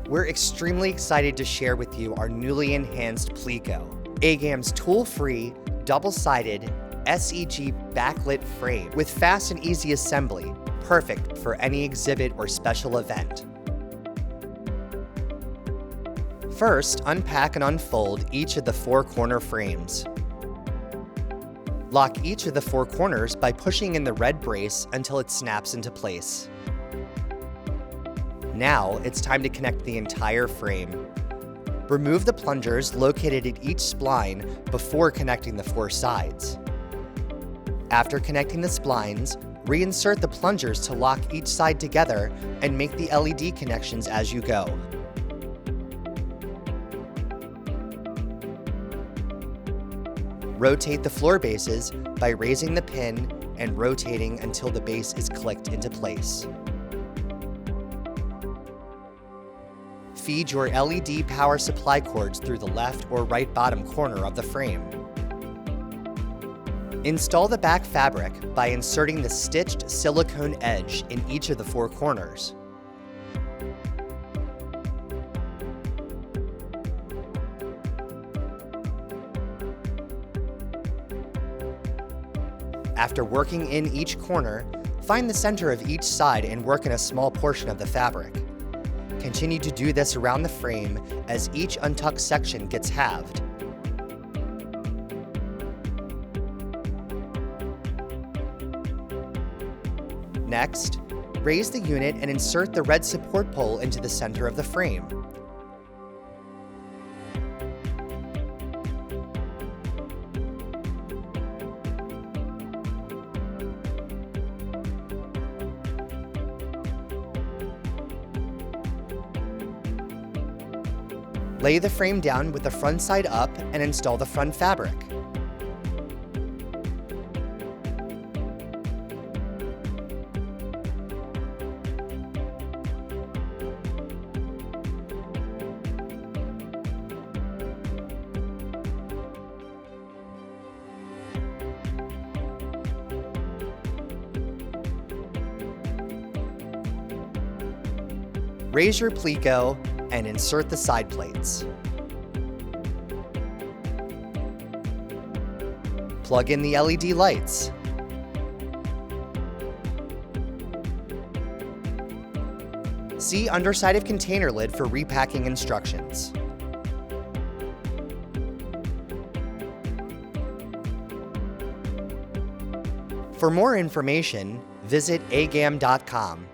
We're extremely excited to share with you our newly enhanced Plikó, Agam's tool-free, double-sided SEG backlit frame with fast and easy assembly, perfect for any exhibit or special event. First, unpack and unfold each of the 4 corner frames. Lock each of the 4 corners by pushing in the red brace until it snaps into place. Now, it's time to connect the entire frame. Remove the plungers located at each spline before connecting the 4 sides. After connecting the splines, reinsert the plungers to lock each side together and make the LED connections as you go. Rotate the floor bases by raising the pin and rotating until the base is clicked into place. Feed your LED power supply cords through the left or right bottom corner of the frame. Install the back fabric by inserting the stitched silicone edge in each of the 4 corners. After working in each corner, find the center of each side and work in a small portion of the fabric. Continue to do this around the frame as each untucked section gets halved. Next, raise the unit and insert the red support pole into the center of the frame. Lay the frame down with the front side up and install the front fabric. Raise your Plikó and insert the side plates. Plug in the LED lights. See underside of container lid for repacking instructions. For more information, visit agam.com.